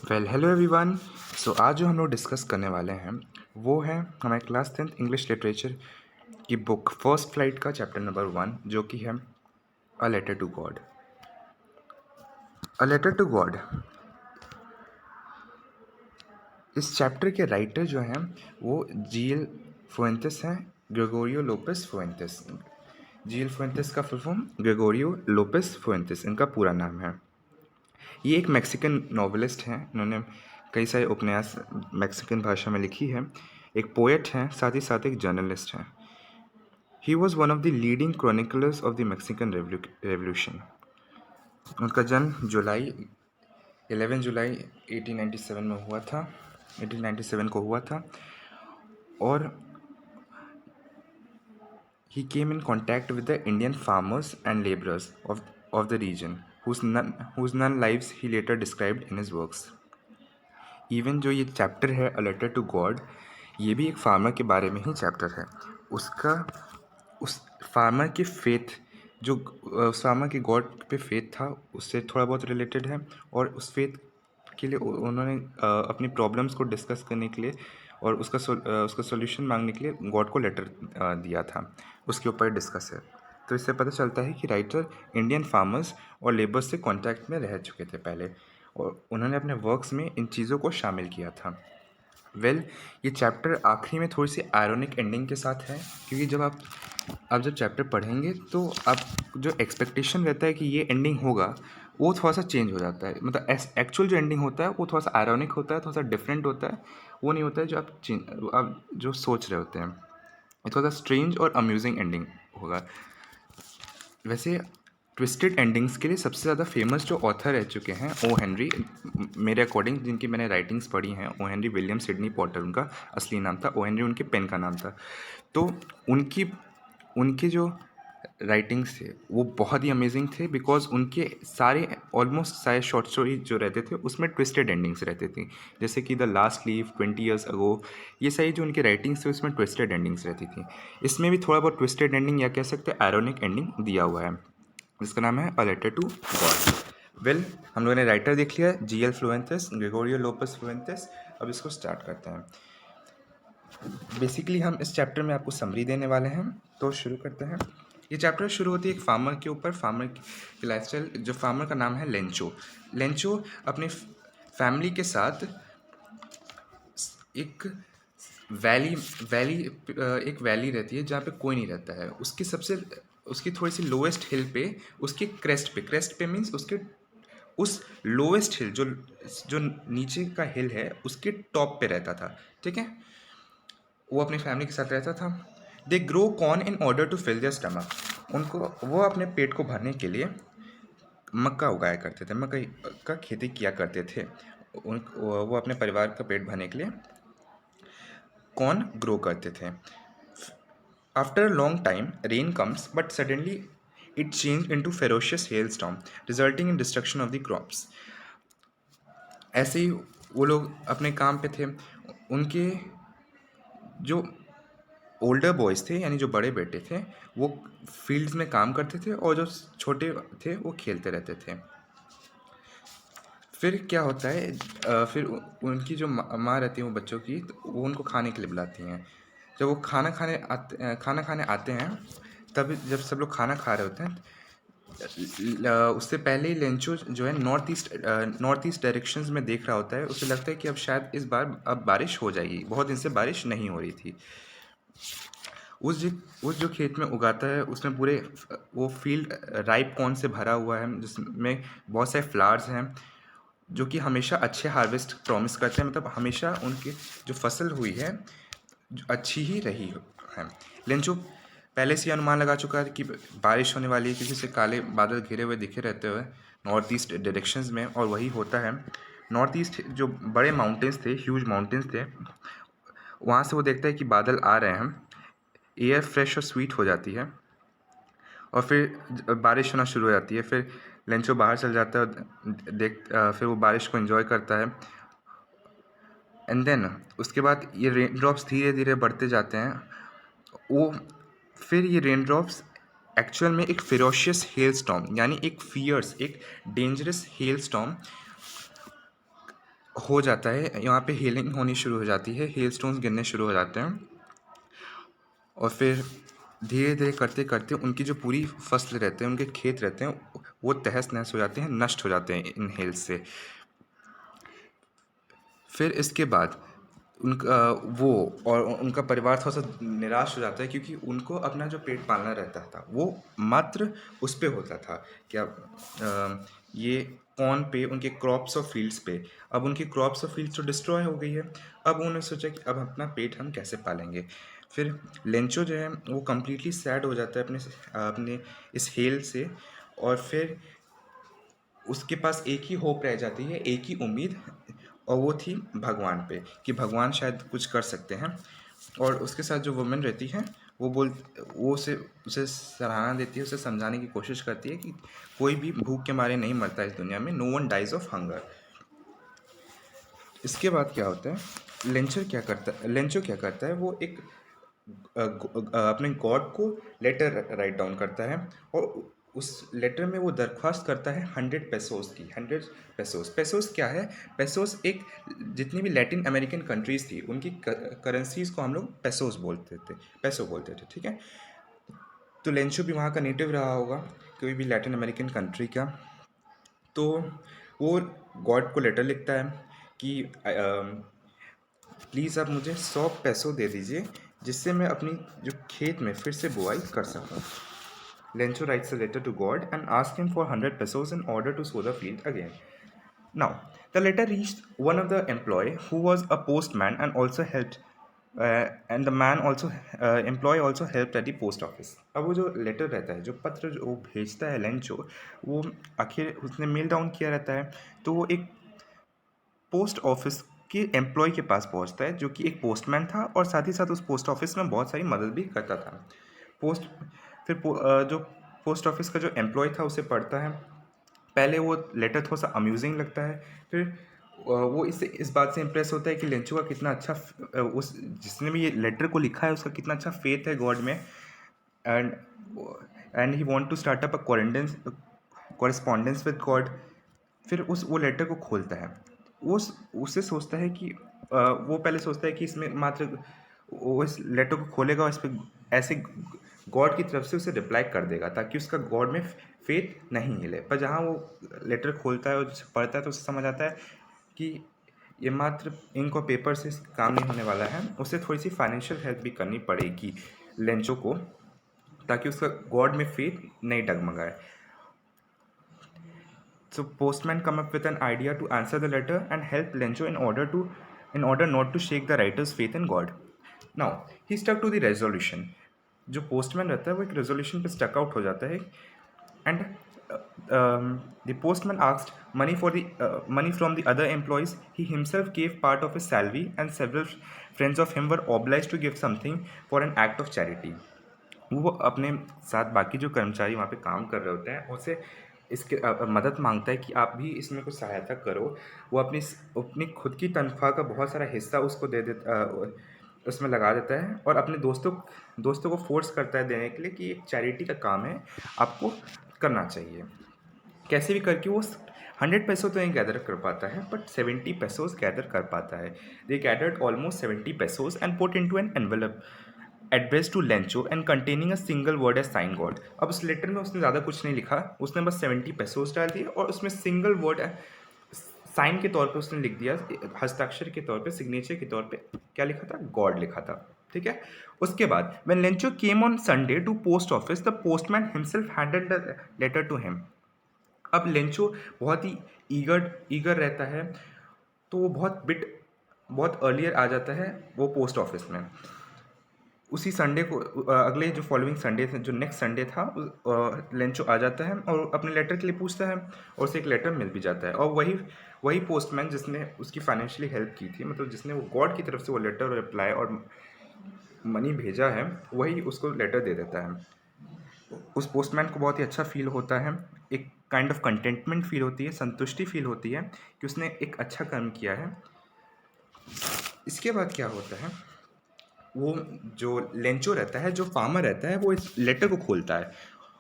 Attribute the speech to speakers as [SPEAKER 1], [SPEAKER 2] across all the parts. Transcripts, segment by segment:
[SPEAKER 1] Hello everyone. सो आज जो हम लोग डिस्कस करने वाले हैं वो है हमारे क्लास 10th इंग्लिश लिटरेचर की बुक फर्स्ट फ्लाइट का चैप्टर नंबर 1 जो कि है a letter to God. A letter to God, इस चैप्टर के राइटर जो हैं वो जीएल फुएंटेस हैं, Gregorio Lopez Fuentes. GL Fuentes का full form Gregorio Lopez Fuentes, इनका पूरा नाम है। ये एक मैक्सिकन नॉवेलिस्ट हैं, इन्होंने कई सारे उपन्यास मैक्सिकन भाषा में लिखी है। एक पोएट हैं, साथ ही साथ एक जर्नलिस्ट हैं। He was one of the leading chroniclers of the Mexican revolution. उनका जन्म 11 जुलाई 1897 में हुआ था, 1897 को हुआ था। और he came in contact with the Indian farmers and laborers of the region, whose none lives he later described in his works. Even जो ये चैप्टर है अ लेटर टू गॉड, ये भी एक फार्मर के बारे में ही चैप्टर है। उसका उस फार्मर के फेथ, जो उस फार्मर के गॉड पे फेथ था, उससे थोड़ा बहुत रिलेटेड है। और उस फेथ के लिए उन्होंने अपनी प्रॉब्लम्स को डिस्कस करने के लिए और उसका सॉल्यूशन मांगने के लिए गॉड को लेटर दिया था, उसके ऊपर डिस्कस है। तो इससे पता चलता है कि राइटर इंडियन फार्मर्स और लेबर्स से कांटेक्ट में रह चुके थे पहले, और उन्होंने अपने वर्क्स में इन चीज़ों को शामिल किया था। ये चैप्टर आखिरी में थोड़ी सी आयरॉनिक एंडिंग के साथ है, क्योंकि जब चैप्टर पढ़ेंगे तो आप जो एक्सपेक्टेशन रहता है कि ये एंडिंग होगा, वो थोड़ा सा चेंज हो जाता है। मतलब एक्चुअल जो एंडिंग होता है वो थोड़ा सा आयरॉनिक होता है, थोड़ा सा डिफरेंट होता है। वो नहीं होता है जो आप जो सोच रहे होते हैं। ये थोड़ा सा स्ट्रेंज और अम्यूजिंग एंडिंग होगा। वैसे ट्विस्टेड एंडिंग्स के लिए सबसे ज़्यादा फेमस जो ऑथर रह चुके हैं ओ हेनरी, मेरे अकॉर्डिंग जिनकी मैंने राइटिंग्स पढ़ी हैं, O Henry William Sydney Porter उनका असली नाम था, ओ हेनरी उनके पेन का नाम था। तो उनके जो राइटिंग्स थे वो बहुत ही अमेजिंग थे, बिकॉज उनके सारे ऑलमोस्ट सारे शॉर्ट स्टोरी जो रहते थे उसमें ट्विस्टेड एंडिंग्स रहती थी। जैसे कि the last leave, 20 years ago, ये सारी जो उनके राइटिंग्स थे उसमें ट्विस्टेड एंडिंग्स रहती थी। इसमें भी थोड़ा बहुत ट्विस्टेड एंडिंग या कह सकते हैं आयरॉनिक एंडिंग दिया हुआ है, जिसका नाम है अ लेटर टू गॉड। हम लोगों ने राइटर देख लिया, जीएल फ्लुएंटेस, ग्रेगोरियो लोपेस फ्लुएंटेस। अब इसको स्टार्ट करते हैं। बेसिकली हम इस चैप्टर में आपको समरी देने वाले हैं, तो शुरू करते हैं। ये चैप्टर शुरू होती है एक फार्मर के ऊपर, फार्मर की लाइफस्टाइल। जो फार्मर का नाम है लेंचो। लेंचो अपने फैमिली के साथ एक वैली वैली एक वैली रहती है जहाँ पे कोई नहीं रहता है। उसकी थोड़ी सी लोएस्ट हिल पे, उसके क्रेस्ट पे मीन्स उसके उस लोएस्ट हिल, जो नीचे का हिल है, उसके टॉप पे रहता था। ठीक है, वो अपनी फैमिली के साथ रहता था। They grow corn in order to fill their stomach. वो अपने पेट को भरने के लिए मक्का उगाया करते थे, मकई का खेती किया करते थे। वो अपने परिवार का पेट भरने के लिए कॉर्न ग्रो करते थे। After a long time rain comes, but suddenly it change into ferocious hello storm, resulting in destruction of the crops. ऐसे ही वो लोग अपने काम पे थे। उनके जो ओल्डर बॉयज़ थे, यानी जो बड़े बेटे थे, वो फील्ड्स में काम करते थे, और जो छोटे थे वो खेलते रहते थे। फिर क्या होता है, फिर उनकी जो माँ रहती है वो बच्चों की, तो वो उनको खाने के लिए बुलाती हैं। जब वो खाना खाने आते हैं, तब जब सब लोग खाना खा रहे होते हैं, उससे पहले ही लेंचो जो है नॉर्थ ईस्ट डायरेक्शंस में देख रहा होता है। उसे लगता है कि अब शायद इस बार अब बारिश हो जाएगी, बहुत दिन से बारिश नहीं हो रही थी। उस जो खेत में उगाता है उसमें पूरे वो फील्ड राइप कॉर्न से भरा हुआ है, जिसमें बहुत सारे फ्लावर्स हैं जो कि हमेशा अच्छे हार्वेस्ट प्रॉमिस करते हैं। मतलब हमेशा उनकी जो फसल हुई है जो अच्छी ही रही है। लेंचो पहले से अनुमान लगा चुका है कि बारिश होने वाली है, क्योंकि से काले बादल घिरे हुए दिखे रहते हुए नॉर्थ ईस्ट डायरेक्शंस में, और वही होता है। नॉर्थ ईस्ट जो बड़े माउंटेन्स थे, ह्यूज माउंटेन्स थे, वहाँ से वो देखता है कि बादल आ रहे हैं, एयर फ्रेश और स्वीट हो जाती है, और फिर बारिश होना शुरू हो जाती है। फिर लेंचो बाहर चल जाता है, फिर वो बारिश को एंजॉय करता है। एंड देन उसके बाद ये रेन ड्रॉप्स धीरे धीरे बढ़ते जाते हैं। फिर ये रेन ड्रॉप्स एक्चुअल में एक फेरोशियस हेल स्टॉर्म, यानी एक डेंजरस हेल स्टॉर्म हो जाता है, यहाँ पे हेलिंग होनी शुरू हो जाती है, हेल स्टोन्स गिरने शुरू हो जाते हैं, और फिर धीरे धीरे करते करते उनकी जो पूरी फसल रहते हैं, उनके खेत रहते हैं, वो तहस नहस हो जाते हैं, नष्ट हो जाते हैं इन हेल से। फिर इसके बाद उनका वो और उनका परिवार थोड़ा सा निराश हो जाता है, क्योंकि उनको अपना जो पेट पालना रहता था वो मात्र उस पे होता था, क्या ये कॉर्न पे, उनके क्रॉप्स और फील्ड्स पे। अब उनकी क्रॉप्स और फील्ड्स तो डिस्ट्रॉय हो गई है। अब उन्होंने सोचा कि अब अपना पेट हम कैसे पालेंगे। फिर लेंचो जो है वो कम्प्लीटली सैड हो जाता है अपने इस हेल से, और फिर उसके पास एक ही होप रह जाती है, एक ही उम्मीद, और वो थी भगवान पे, कि भगवान शायद कुछ कर सकते हैं। और उसके साथ जो वुमेन रहती है वो उसे सराहना देती है, उसे समझाने की कोशिश करती है कि कोई भी भूख के मारे नहीं मरता इस दुनिया में, no one dies of hunger. इसके बाद क्या होता है, लेंचो क्या करता है, वो एक अपने गॉड को लेटर राइट डाउन करता है, और उस लेटर में वो दरख्वास्त करता है 100 पेसोस की। 100 पेसोस, पेसोस क्या है? पेसोस एक, जितनी भी लैटिन अमेरिकन कंट्रीज थी उनकी करेंसीज को हम लोग पेसोस बोलते थे, पैसो बोलते थे, ठीक है। तो लेंचो भी वहाँ का नेटिव रहा होगा, कोई भी लैटिन अमेरिकन कंट्री का। तो वो गॉड को लेटर लिखता है कि प्लीज़ आप मुझे 100 पैसों दे दीजिए, जिससे मैं अपनी जो खेत में फिर से बुआई कर सकूं। Lencho writes a letter to God and asks him for 100 pesos in order to sow the field again. Now, the letter reached one of the employee who was a postman and also helped, and the man also employee also helped at the post office. अब वो जो letter रहता है, जो पत्र जो वो भेजता है लेंचो, वो आखिर उसने मेल डाउन किया रहता है, तो वो एक पोस्ट ऑफिस के एम्प्लॉय के पास पहुंचता है, जो कि एक पोस्टमैन था, और साथ ही साथ उस पोस्ट ऑफिस में बहुत सारी मदद भी करता था। पोस्ट जो पोस्ट ऑफिस का जो एम्प्लॉय था उसे पढ़ता है। पहले वो लेटर थोड़ा सा अम्यूजिंग लगता है, फिर वो इस बात से इम्प्रेस होता है कि लेंचो का कितना अच्छा उस जिसने भी ये लेटर को लिखा है उसका कितना अच्छा फेथ है गॉड में, and he want to start up a correspondence with God. फिर वो लेटर को खोलता है, उससे सोचता है कि वो पहले सोचता है कि इसमें मात्र वो इस लेटर को खोलेगा और इस पर ऐसे गॉड की तरफ से उसे रिप्लाई कर देगा, ताकि उसका गॉड में फेथ नहीं हिले। पर जहाँ वो लेटर खोलता है और पढ़ता है तो उसे समझ आता है कि ये मात्र इंक और पेपर से काम नहीं होने वाला है, उसे थोड़ी सी फाइनेंशियल हेल्प भी करनी पड़ेगी लेंचो को, ताकि उसका गॉड में फेथ नहीं डगमगाए। So postman come up with an idea to answer the letter and help Lencho in order not to shake the writer's faith in God. Now he stuck to the resolution. जो postman रहता है वो एक resolution पे stuck out हो जाता है, and the postman asked money from the other employees. He himself gave part of his salary and several friends of him were obliged to give something for an act of charity. वो अपने साथ बाकी जो कर्मचारी वहाँ पे काम कर रहे होते हैं उनसे इसके मदद मांगता है कि आप भी इसमें कुछ सहायता करो। वो अपनी खुद की तनख्वाह का बहुत सारा हिस्सा उसको दे देता, उसमें लगा देता है, और अपने दोस्तों को फोर्स करता है देने के लिए कि एक चैरिटी का काम है, आपको करना चाहिए। कैसे भी करके वो 100 पैसों तो नहीं गैदर कर पाता है, बट 70 पैसोस गैदर कर पाता है। They gathered almost 70 pesos and put into an envelope addressed to Lencho and containing a single word as sign God. अब उस लेटर में उसने ज़्यादा कुछ नहीं लिखा, उसने बस 70 पैसोस डाल दिए, और उसमें सिंगल वर्ड साइन के तौर पे उसने लिख दिया, हस्ताक्षर के तौर पे, सिग्नेचर के तौर पे क्या लिखा था? गॉड लिखा था, ठीक है। उसके बाद when Lencho came on Sunday to post office, the postman himself handed the letter to him. अब लेंचो बहुत ही ईगर रहता है, तो वो बहुत अर्लियर आ जाता है वो पोस्ट ऑफिस में। उसी संडे को अगले जो फॉलोइंग संडे था, जो नेक्स्ट संडे था, लेंचो आ जाता है और अपने लेटर के लिए पूछता है, और उसे एक लेटर मिल भी जाता है। और वही पोस्टमैन जिसने उसकी फाइनेंशियली हेल्प की थी, मतलब जिसने वो गॉड की तरफ से वो लेटर और रिप्लाई और मनी भेजा है, वही उसको लेटर दे देता है। उस पोस्टमैन को बहुत ही अच्छा फील होता है, एक काइंड ऑफ कंटेंटमेंट फील होती है, संतुष्टि फील होती है कि उसने एक अच्छा कर्म किया है। इसके बाद क्या होता है, वो जो लेंचो रहता है, जो फार्मर रहता है, वो इस लेटर को खोलता है,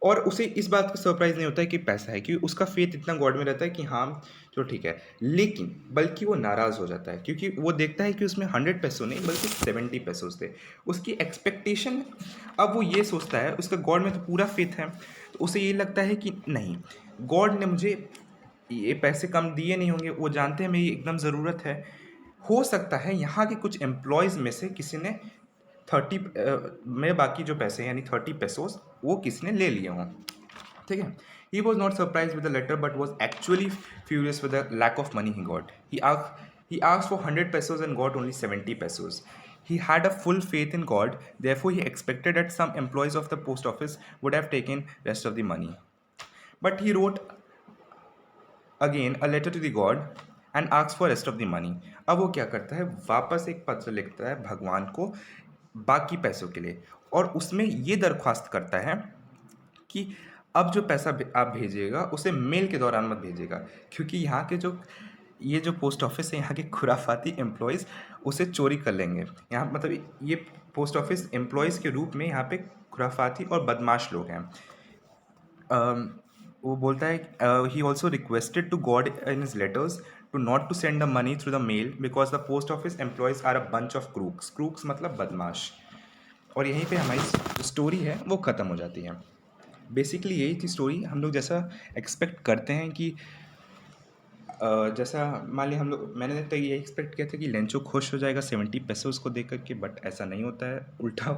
[SPEAKER 1] और उसे इस बात का सरप्राइज़ नहीं होता है कि पैसा है, क्योंकि उसका फेथ इतना गॉड में रहता है कि हाँ, चलो ठीक है। लेकिन बल्कि वो नाराज़ हो जाता है, क्योंकि वो देखता है कि उसमें 100 पैसों नहीं बल्कि 70 पैसोज़ थे। उसकी एक्सपेक्टेशन, अब वो ये सोचता है, उसका गॉड में तो पूरा फेथ है, तो उसे ये लगता है कि नहीं, गॉड ने मुझे ये पैसे कम दिए नहीं होंगे, वो जानते हैं मेरी एकदम ज़रूरत है। हो सकता है यहाँ के कुछ एम्प्लॉयज़ में से किसी ने 30 में बाकी जो पैसे हैं यानी 30 पेसोस वो किसी ने ले लिए हों, ठीक है। He was not surprise with the letter but was actually furious with the lack of money he got. He asked for 100 pesos and got only 70 pesos. He had a full faith in God, therefore he expected that some employees of the post office would have taken rest of the money. But he wrote again a letter to the God and ask for rest of the money. अब वो क्या करता है, वापस एक पत्र लिखता है भगवान को बाकी पैसों के लिए, और उसमें ये दरख्वास्त करता है कि अब जो पैसा आप भेजिएगा उसे मेल के दौरान मत भेजिएगा, क्योंकि यहाँ के जो ये जो पोस्ट ऑफिस है, यहाँ के खुराफाती एम्प्लॉयज़ उसे चोरी कर लेंगे। यहाँ मतलब ये पोस्ट ऑफिस एम्प्लॉयज़ के रूप में यहाँ पे खुराफाती और बदमाश लोग हैं। वो बोलता है he also requested to God in his letters to not to send the money through the mail because the post office employees are a bunch of crooks. Crooks मतलब बदमाश। और यहीं पे हमारी जो स्टोरी है वो ख़त्म हो जाती है। बेसिकली यही थी स्टोरी। हम लोग जैसा एक्सपेक्ट करते हैं कि जैसा मान लिया हम लोग, मैंने तो ये एक्सपेक्ट किया था कि लेंचो खुश हो जाएगा 70 पैसे उसको दे करके, बट ऐसा नहीं होता है। उल्टा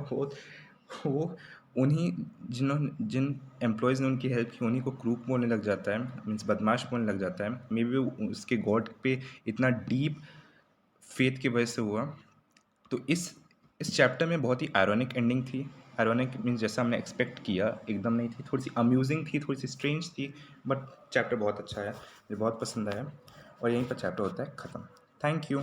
[SPEAKER 1] वो उन्हीं जिन एम्प्लॉयज़ ने उनकी हेल्प की उन्हीं को क्रूक बोलने लग जाता है, मीन्स बदमाश बोलने लग जाता है। मे बी उसके गॉड पे इतना डीप फेथ की वजह से हुआ। तो इस चैप्टर में बहुत ही आयरॉनिक एंडिंग थी। आयरॉनिक मीन्स जैसा हमने एक्सपेक्ट किया एकदम नहीं थी, थोड़ी सी अम्यूजिंग थी, थोड़ी सी स्ट्रेंज थी, बट चैप्टर बहुत अच्छा है, मुझे बहुत पसंद आया। और यहीं पर चैप्टर होता है ख़त्म। Thank you.